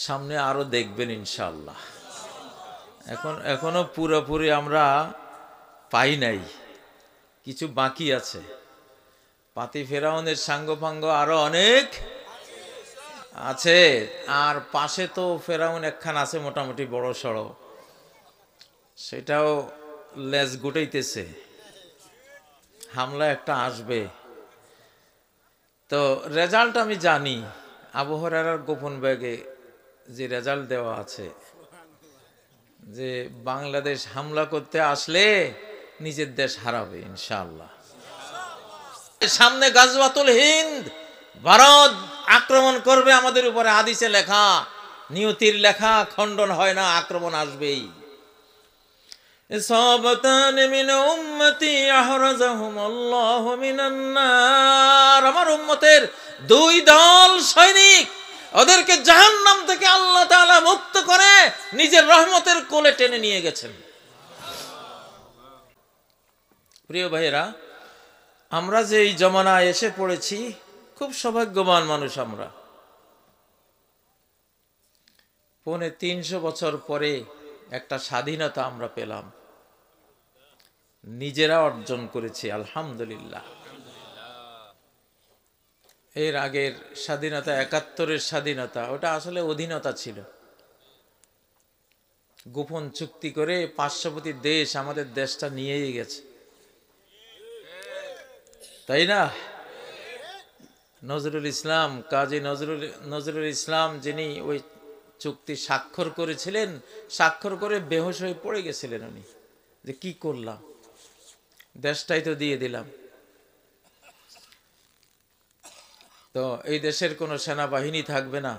সামনে আরো দেখবেন ইনশাআল্লাহ। এখনো পুরোপুরি আমরা পাই নাই, কিছু বাকি আছে। পাতি ফেরাউনের সাঙ্গপাঙ্গ আরো অনেক আছে। আর পাশে তো ফেরাউন একখান আছে মোটামুটি বড় সড়ো, সেটাও লেজ গুটাইতেছে, হামলা একটা আসবে। তো রেজাল্ট আমি জানি, আবু হুরায়রার গোপন ব্যাগে যে রেজাল্ট দেওয়া আছে যে বাংলাদেশ হামলা করতে আসলে নিজের দেশ হারাবে ইনশাআল্লাহ। সামনে গাজওয়াতুল হিন্দ, ভারত আক্রমণ করবে আমাদের উপরে, হাদিসে লেখা, নিয়তির লেখা, খণ্ডন হয় না, আক্রমণ আসবেই। ইসাবাতান মিন উম্মতি আহরাজাহুমুল্লাহু মিনান নার, আমার উম্মতের দুই দল সৈনিক, ওদেরকে জাহান্নাম থেকে আল্লাহ তাআলা মুক্ত করে নিজের রহমতের কোলে টেনে নিয়ে গেছেন। প্রিয় ভাইয়েরা, আমরা যে এই জমানায় এসে পড়েছি, খুব সৌভাগ্যবান মানুষ আমরা। 350 বছর পরে একটা স্বাধীনতা আমরা পেলাম, নিজেরা অর্জন করেছি আলহামদুলিল্লাহ। এর আগের স্বাধীনতা 71-এর স্বাধীনতা, ওটা আসলে অধীনতা ছিল। গোপন চুক্তি করে পার্শ্ববর্তী দেশ আমাদের দেশটা নিয়েই গেছে, তাই না? নজরুল ইসলাম, কাজী নজরুল ইসলাম, যিনি ওই চুক্তি স্বাক্ষর করেছিলেন, স্বাক্ষর করে বেহুশ হয়ে পড়ে গেছিলেন উনি, যে কি করলাম, দেশটাই তো দিয়ে দিলাম। তো এই দেশের কোনো সেনাবাহিনী থাকবে না,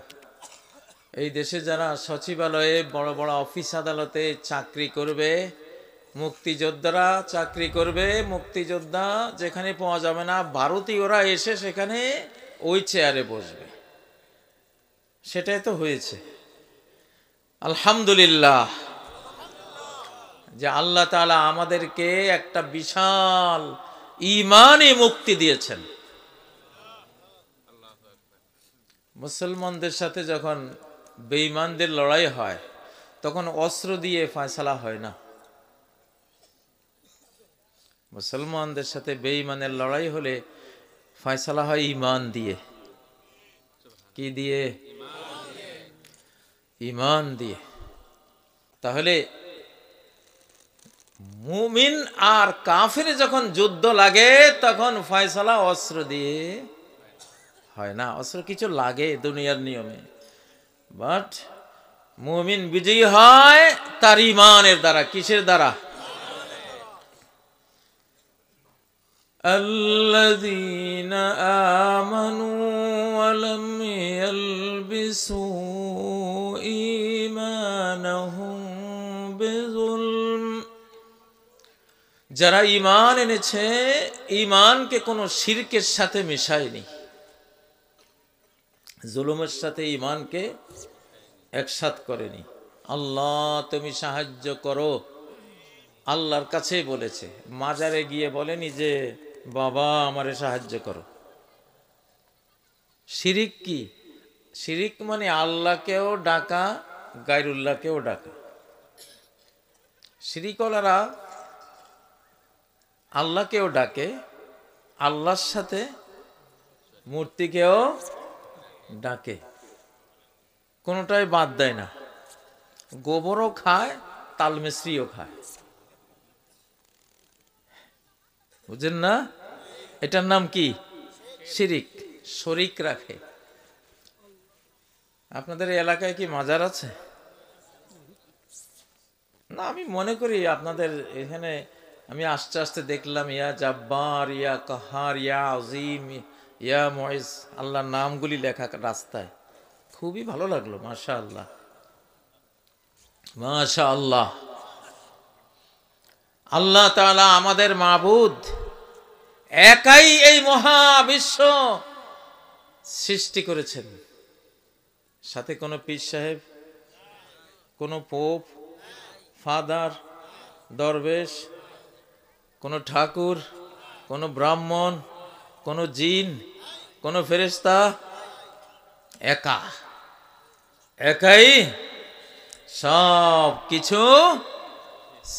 এই দেশে যারা সচিবালয়ে বড় বড় অফিস আদালতে চাকরি করবে, মুক্তিযোদ্ধারা চাকরি করবে, মুক্তিযোদ্ধা যেখানে পাওয়া যাবে না, ভারতীয়রা এসে সেখানে ওই চেয়ারে বসবে। সেটাই তো হয়েছে আলহামদুলিল্লাহ, যে আল্লাহ তাআলা আমাদেরকে একটা বিশাল ঈমানি মুক্তি দিয়েছেন। মুসলমানদের সাথে যখন বেঈমানদের লড়াই হয়, তখন অস্ত্র দিয়ে ফয়সালা হয় না। মুসলমানদের সাথে বেঈমানের লড়াই হলে ফয়সালা হয় ঈমান দিয়ে। কি দিয়ে? ঈমান দিয়ে। তাহলে মুমিন আর কাফির যখন যুদ্ধ লাগে, তখন ফয়সালা অস্ত্র দিয়ে হয় না, অস্ত্র কিছু লাগে দুনিয়ার নিয়মে, বাট মুমিন বিজয়ী হয় তার ঈমানের দ্বারা। কিসের দ্বারা? আল্লাযীনা আমানু ওয়া লাম ইয়ালবিসু ঈমানাহুম বিযুলম, যারা ঈমান এনেছে, ঈমানকে কোনো শিরকের সাথে মিশায়নি, জুলুমের সাথে ঈমানকে একসাথ করেনি। আল্লাহ তুমি সাহায্য করো, আল্লাহর কাছে বলেছে, মাজারে গিয়ে বলেনি যে বাবা আমারে সাহায্য করো। শিরিক কি? শিরিক মানে আল্লাহকেও ডাকা, গায়রুল্লাহকেও ডাকা। শিরিকওয়ালারা আল্লাহকেও ডাকে, আল্লাহর সাথে মূর্তিকেও ডাকে, কোনোটাই বাদ দেয় না। গোবরও খায়, তালমিশ্রিও খায়, বুঝেন না? এটার নাম কি? শিরিক। শরিক রাখে। আপনাদের এলাকায় কি মাজার আছে? না, আমি মনে করি আপনাদের এখানে, আমি আস্তে আস্তে দেখলাম ইয়া জাব্বার, ইয়া কাহার, ইয়া আজিম, ইয়া মুইজ, আল্লাহর নামগুলি লেখা রাস্তায়। খুবই ভালো লাগলো, মাশাআল্লাহ মাশাআল্লাহ। আল্লাহ তাআলা আমাদের মাবুদ, একাই এই মহাবিশ্ব সৃষ্টি করেছেন। সাথে কোনো পীর সাহেব, কোনো পোপ, ফাদার, দরবেশ, কোনো ঠাকুর, কোনো ব্রাহ্মণ, কোনো জিন, কোনো ফেরেশতা, একা একাই সব কিছু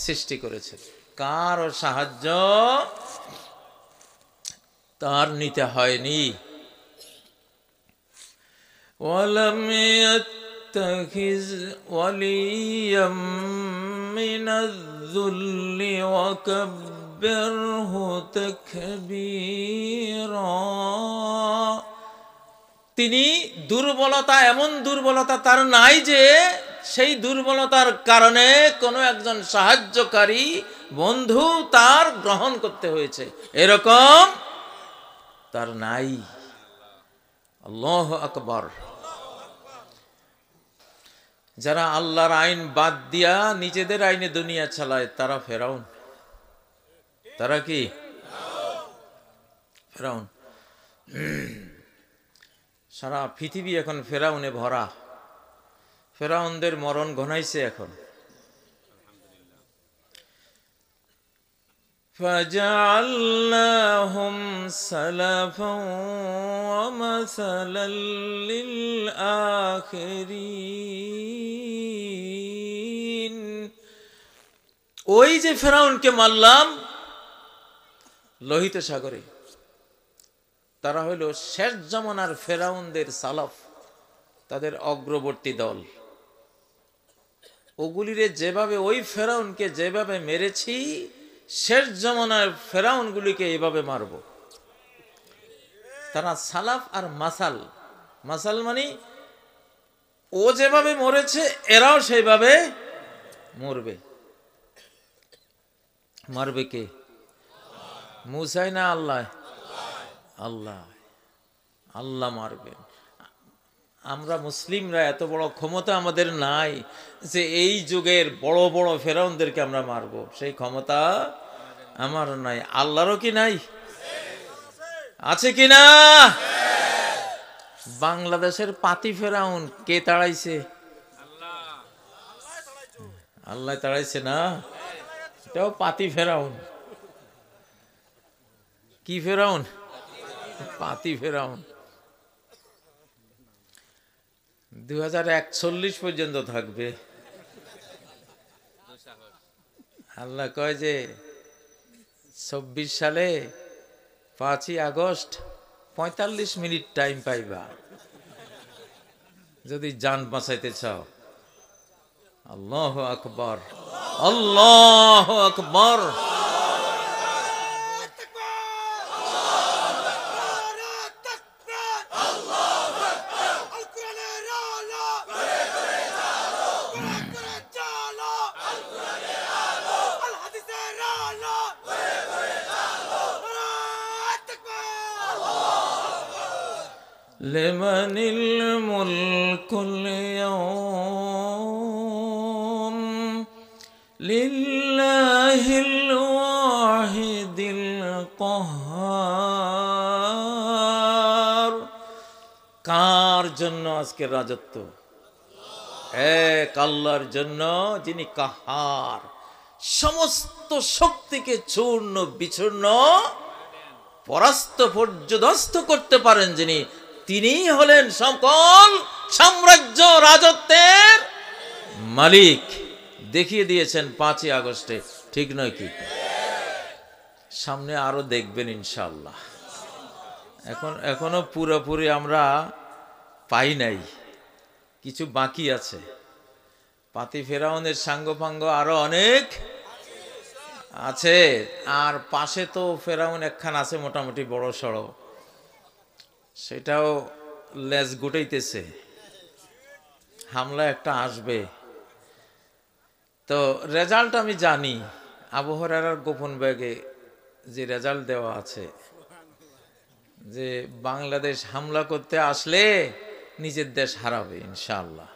সৃষ্টি করেছে, কারো সাহায্য তার নিতে হয়নি। ওয়ালাম ইয়াত্তাখিজ ওয়ালিয়াম মিনায-যুল্লি ওয়া কাব্বিরহু তাকবীরা। তিনি দুর্বলতা, এমন দুর্বলতা তার নাই যে সেই দুর্বলতার কারণে কোনো একজন সাহায্যকারী বন্ধু তার গ্রহণ করতে হয়েছে, এরকম তার নাই। আল্লাহু আকবার। যারা আল্লাহর আইন বাদ দিয়া নিজেদের আইনে দুনিয়া চালায় তারা ফেরাউন। তারা কি ফেরাউন? সারা পৃথিবী এখন ফেরাউনে ভরা। ফেরাউনদের মরণ ঘনাইছে এখন। فَجَعَلْنَاهُمْ سَلَفًا وَمَثَلًا لِلْآخِرِينَ। ওই যে ফেরাউনকে মারলাম লোহিত সাগরে, তারা হইল শেষ জামানার ফেরাউনদের সালাফ, তাদের অগ্রবর্তী দল। ওগুলিরে যেভাবে, ওই ফেরাউনকে যেভাবে মেরেছি, শেষ জামানার ফেরাউনগুলিকে এভাবে মারব। তারা সালাফ আর মাসাল। মাসাল মানে ও যেভাবে মরেছে এরাও সেইভাবে মরবে। মারবে কে? মুসাই না আল্লাহ? আল্লাহ, আল্লাহ মারবেন। আমরা মুসলিমরা এত বড় ক্ষমতা আমাদের নাই যে এই যুগের বড় বড় ফেরাউনদেরকে আমরা মারব, সেই ক্ষমতা আমারও নাই। আল্লাহরও কি নাই? আছে কি না? বাংলাদেশের পাতি ফেরাউন কে তাড়াইছে? আল্লাহ তাড়াইছে না? এটাও পাতি ফেরাউন। কি ফেরাউন? পাতি ফেরাউন। 2041 পর্যন্ত থাকবে। আল্লাহ কয় যে 24 সালে 5ই আগস্ট 45 মিনিট টাইম পাইবা যদি জান বাঁচাইতে চাও। আল্লাহু আকবার, আল্লাহু আকবার। لمن الملك اليوم لله الواحد القهار। কার জন্য আজকের রাজত্ব? এক আল্লাহর জন্য, যিনি কাহার, সমস্ত শক্তিকে চূর্ণ বিচূর্ণ, পরাস্ত পর্যদস্ত করতে পারেন যিনি, তিনি হলেন সকল সাম্রাজ্য রাজত্বের মালিক। দেখিয়ে দিয়েছেন 5ই আগস্টে, ঠিক নয় কি? সামনে আরো দেখবেন ইনশাআল্লাহ। এখনো পুরোপুরি আমরা পাই নাই, কিছু বাকি আছে। পাতি ফেরাউনের সাঙ্গপাঙ্গ আরো অনেক আছে। আর পাশে তো ফেরাউন একখান আছে মোটামুটি বড় সড়ো, সেটাও লেজ গুটাইতেছে, হামলা একটা আসবে। তো রেজাল্ট আমি জানি, আবু হুরায়রার গোপন ব্যাগে যে রেজাল্ট দেওয়া আছে যে বাংলাদেশ হামলা করতে আসলে নিজের দেশ হারাবে ইনশাআল্লাহ।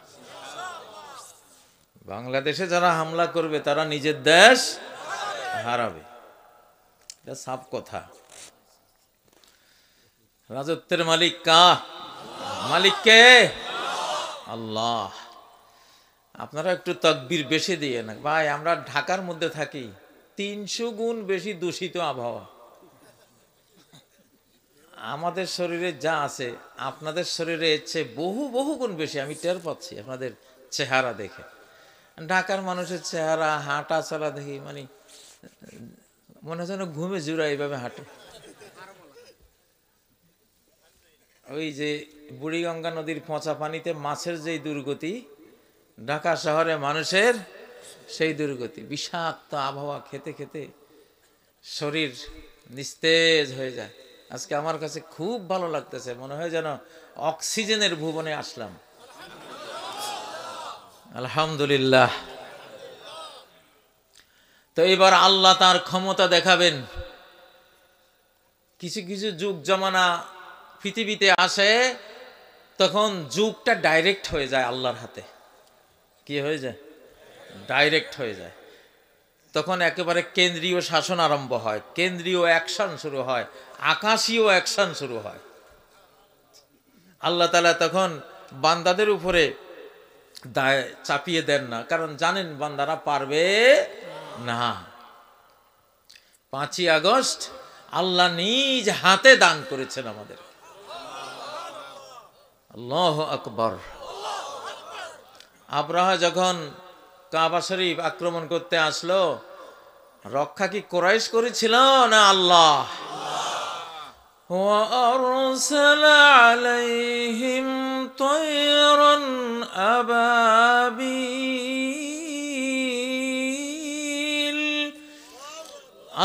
বাংলাদেশে যারা হামলা করবে তারা নিজের দেশ হারাবে, এটা সাফ কথা। রাজত্বের মালিক কা? মালিক কে? আল্লাহ। আপনারা একটু তাকবীর বেশি দিয়ে না ভাই। আমরা ঢাকার মধ্যে থাকি, 300 গুণ বেশি দূষিত আবহাওয়া। আমাদের শরীরে যা আছে আপনাদের শরীরে এর চেয়ে বহু বহু গুণ বেশি আমি টের পাচ্ছি আপনাদের চেহারা দেখে। ঢাকার মানুষের চেহারা, হাঁটা চলা দেখি মানে মনে হয় যেন ঘুমে জুড়া এইভাবে হাঁটে। ওই যে বুড়িগঙ্গা নদীর পচা পানিতে মাছের যেই দুর্গতি, ঢাকা শহরে মানুষের সেই দুর্গতি। বিষাক্ত আবহাওয়া খেতে খেতে শরীর নিস্তেজ হয়ে যায়। আজকে আমার কাছে খুব ভালো লাগতেছে, মনে হয় যেন অক্সিজেনের ভুবনে আসলাম। আলহামদুলিল্লাহ। তো এবার আল্লাহ তার ক্ষমতা দেখাবেন। কিছু কিছু যুগ জমানা পৃথিবীতে আসে, তখন যুগটা ডাইরেক্ট হয়ে যায় আল্লাহর হাতে। কি হয়ে যায়? ডাইরেক্ট হয়ে যায়। তখন একেবারে কেন্দ্রীয় শাসন আরম্ভ হয়, কেন্দ্রীয় অ্যাকশন শুরু হয়, আকাশীয় অ্যাকশন শুরু হয়। আল্লাহ তাআলা তখন বান্দাদের উপরে দায় চাপিয়ে দেন না, কারণ জানেন বান্দারা পারবে না। 5ই আগস্ট আল্লাহ নিজ হাতে দান করেছেন আমাদের। আল্লাহু আকবার। আব্রাহা যখন কাবা শরীফ আক্রমণ করতে আসলো, রক্ষা কি কুরাইশ করেছিল না আল্লাহ? وَأَرْسَلَ عَلَيْهِمْ طَيْرًا أَبَابِيلَ।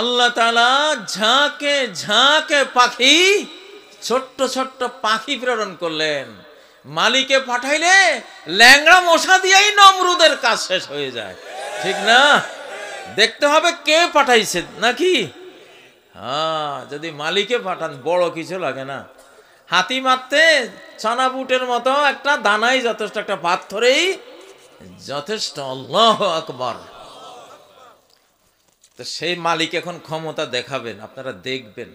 আল্লাহ তাআলা ঝাঁকে ঝাঁকে পাখি, ছোট্ট ছোট্ট পাখি প্রেরণ করলেন। মালিকে পাঠাইলে ল্যাংড়া মশা দিয়েই নমরুদের কাজ শেষ হয়ে যায়, ঠিক না? দেখতে হবে কে পাঠাইছে নাকি। হ্যাঁ, যদি মালিকে পাঠান বড় কিছু লাগে না। হাতি মারতে ছানা বুটের মতো একটা দানাই যথেষ্ট, একটা পাথরেই যথেষ্ট। আল্লাহু আকবার। তো সেই মালিক এখন ক্ষমতা দেখাবেন, আপনারা দেখবেন।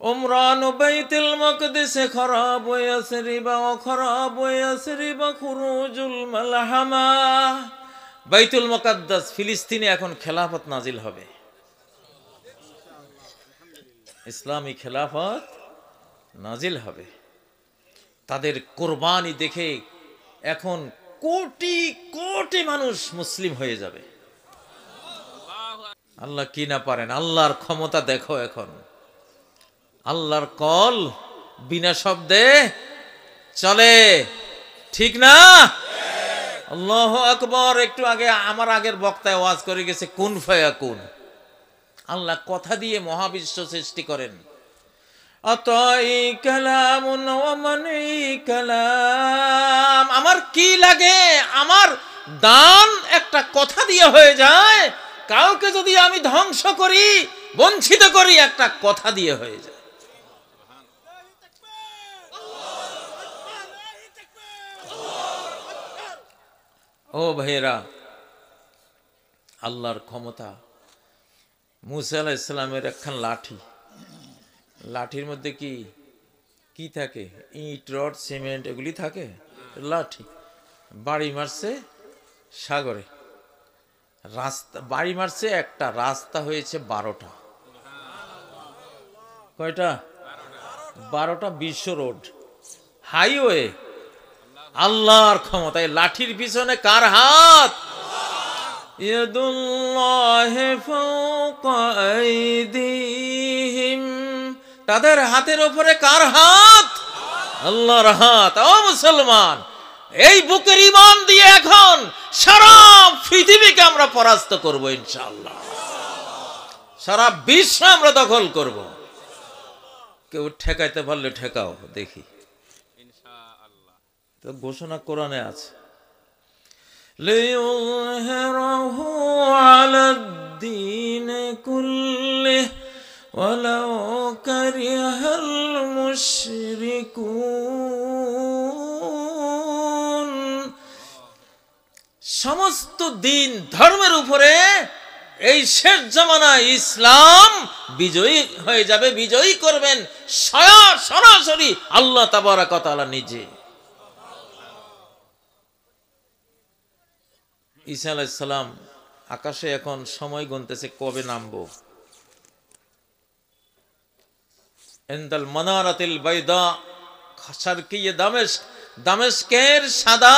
উমরান বাইতুল মাকদিসে খরাব ওয়াসরিবা ওয়া খরাব ওয়াসরিবা খুরুজুল মালহামা। বাইতুল মুকাদ্দাস ফিলিস্তিনে এখন খেলাফত নাজিল হবে, ইসলামী খেলাফত নাজিল হবে। তাদের কোরবানি দেখে এখন কোটি কোটি মানুষ মুসলিম হয়ে যাবে। আল্লাহ কি না পারেন, আল্লাহর ক্ষমতা দেখো। এখন আল্লাহর কল বিনা শব্দে চলে, ঠিক না? আল্লাহু আকবার। একটু আগে আমার আগের বক্তায় ওয়াজ করে গেছে কুন ফায়াকুন। আল্লাহ কথা দিয়ে মহাবিশ্ব সৃষ্টি করেন। আতাই কালামুন ওয়া মানি কালাম। আমার কি লাগে, আমার দান একটা কথা দিয়ে হয়ে যায়। কাউকে যদি আমি ধ্বংস করি, বঞ্চিত করি, একটা কথা দিয়ে হয়ে যায়। ও ভাইয়েরা, আল্লাহর ক্ষমতা। মুসা আলাইহিস সালামের একখান লাঠি, লাঠির মধ্যে কি কি থাকে? ইট, রড, সিমেন্ট এগুলি থাকে। লাঠি বাড়ি মারছে সাগরে, রাস্তা বাড়ি মারছে একটা, রাস্তা হয়েছে 12টা। কয়টা? 12টা বিশ্ব রোড, হাইওয়ে। আল্লাহর ক্ষমতা। এই লাঠির পিছনে কার হাত? ইয়াদুল্লাহি ফাওকা আইদিহিম। তাদের হাতের উপরে কার হাত? আল্লাহর হাত। ও মুসলমান, এই বুকের ঈমান দিয়ে এখন সারা পৃথিবীকে আমরা পরাস্ত করব ইনশাআল্লাহ। সারা বিশ্ব আমরা দখল করব। কেউ ঠেকাইতে পারলে ঠেকাও দেখি। তো ঘোষণা কোরআনে আছে, লিইয়ুযহিরাহু আলাদ-দীন কুল্লিহি ওয়ালাউ কারিহাল মুশরিকুন। সমস্ত দিন ধর্মের উপরে এই শেষ জামানায় ইসলাম বিজয়ী হয়ে যাবে, বিজয়ী করবেন সরাসরি আল্লাহ তাবারাক ওয়া তাআলা নিজে। ঈসা আলাইহিস সালাম আকাশে এখন সময় গুনতেছে কবে নামবো। ইনদাল মানারাতিল বাইদা শারকিয়ে দামেস্ক, দামেস্কের সাদা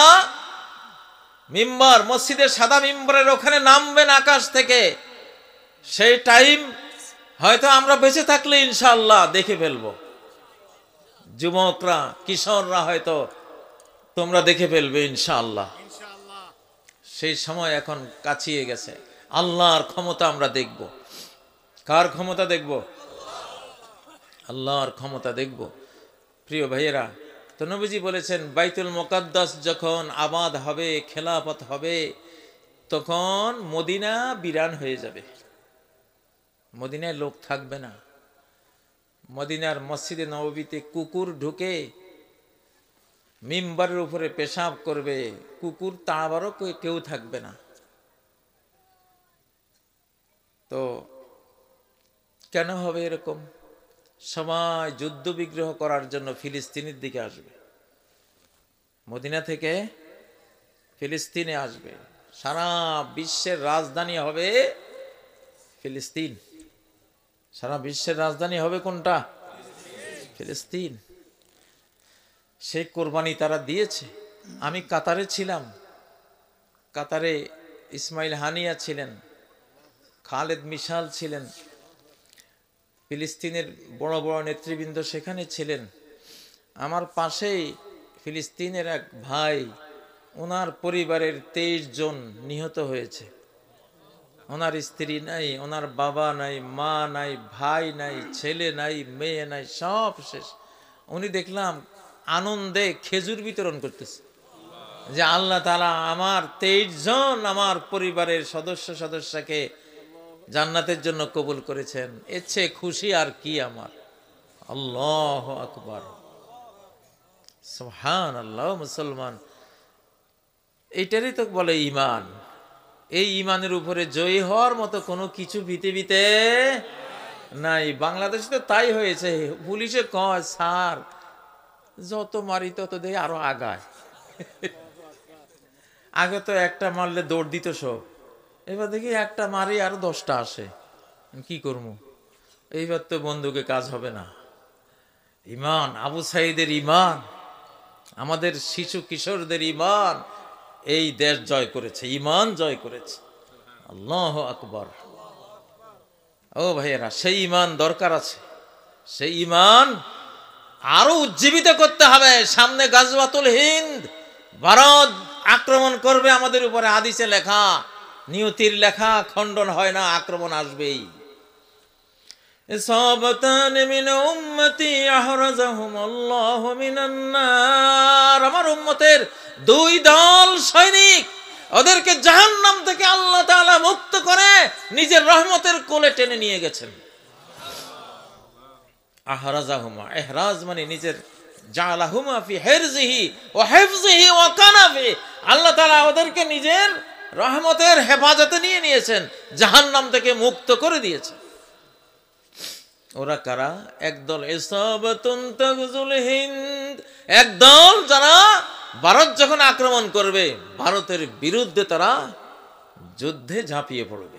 মিম্বার, মসজিদের সাদা মিম্বরের ওখানে নামবেন আকাশ থেকে। সেই টাইম হয়তো আমরা বেঁচে থাকলে ইনশাআল্লাহ দেখে ফেলবো। যুবকরা, কিশোররা হয়তো তোমরা দেখে ফেলবে ইনশাআল্লাহ। সেই সময় এখন কাছিয়ে গেছে। আল্লাহর ক্ষমতা আমরা দেখব। কার ক্ষমতা দেখব? আল্লাহর ক্ষমতা দেখব। প্রিয় ভাইয়েরা, তো নবীজি বলেছেন বাইতুল মুকাদ্দাস যখন আবাদ হবে, খেলাফত হবে, তখন মদিনা বিরান হয়ে যাবে। মদিনায় লোক থাকবে না। মদিনার মসজিদে নববীতে কুকুর ঢুকে মিম্বারের উপরে পেশাব করবে, কুকুর তাড়াবারও কেউ থাকবে না। তো কেন হবে এরকম? সবাই যুদ্ধ বিগ্রহ করার জন্য ফিলিস্তিনের দিকে আসবে, মদিনা থেকে ফিলিস্তিনে আসবে। সারা বিশ্বের রাজধানী হবে ফিলিস্তিন। সারা বিশ্বের রাজধানী হবে কোনটা? ফিলিস্তিন। সেই কোরবানি তারা দিয়েছে। আমি কাতারে ছিলাম। কাতারে ইসমাইল হানিয়া ছিলেন, খালেদ মিশাল ছিলেন, ফিলিস্তিনের বড় বড় নেতৃবৃন্দ সেখানে ছিলেন। আমার পাশেই ফিলিস্তিনের এক ভাই, ওনার পরিবারের 23 জন নিহত হয়েছে। ওনার স্ত্রী নাই, ওনার বাবা নাই, মা নাই, ভাই নাই, ছেলে নাই, মেয়ে নাই, সব শেষ। উনি দেখলাম আনন্দে খেজুর বিতরণ করতেছে, যে আল্লাহ তাআলা আমার 23 জন আমার পরিবারের সদস্যকে জান্নাতের জন্য কবুল করেছেন। এর চেয়ে খুশি আর কি আমার। আল্লাহু আকবার, সুবহানাল্লাহ। মুসলমান, এইটারই তো বলে ঈমান। এই ঈমানের উপরে জয়ী হওয়ার মতো কোনো কিছু পৃথিবীতে নাই। বাংলাদেশে তো তাই হয়েছে। পুলিশে কয়, স্যার যত মারি তত দেয় আরো আগায়। আগে তো একটা মারলে দৌড় দিত সব, এবার দেখি একটা মারি আরো 10টা আসে। কি করবো? এইবার তো বন্দুকে কাজ হবে না। ঈমান, আবু সাঈদের ঈমান, আমাদের শিশু কিশোরদের ঈমান এই দেশ জয় করেছে, ঈমান জয় করেছে। আল্লাহু আকবার। ও ভাইয়েরা, সেই ঈমান দরকার আছে। সেই ঈমান আরো উজ্জীবিত করতে হবে। সামনে গাজওয়াতুল হিন্দ, ভারত আক্রমণ করবে আমাদের উপরে। হাদিসে লেখা, নিয়তির লেখা, খণ্ডন হয় না, আক্রমণ আসবেই। ইসাবাতান মিন উম্মতি আহরাজাহুমুল্লাহু মিনান নার। আমার উম্মতের 2 দল সৈনিক, ওদেরকে জাহান্নাম থেকে আল্লাহ তাআলা মুক্ত করে নিজের রহমতের কোলে টেনে নিয়ে গেছেন। আহরাজাহুমা, ইহরাজ মানে নিজের, জালাহুমা ফি হিরজিহি ওয়া হিফজিহি ওয়া কানাফি। আল্লাহ তাআলা ওদেরকে নিজের রহমতের হেফাজতে নিয়ে নিয়েছেন, জাহান্নাম থেকে মুক্ত করে দিয়েছেন। ওরা কারা? একদল ইসাবাতুন তাগজুল হিন্দ, একদল যারা ভারত যখন আক্রমণ করবে, ভারতের বিরুদ্ধে তারা যুদ্ধে ঝাঁপিয়ে পড়বে।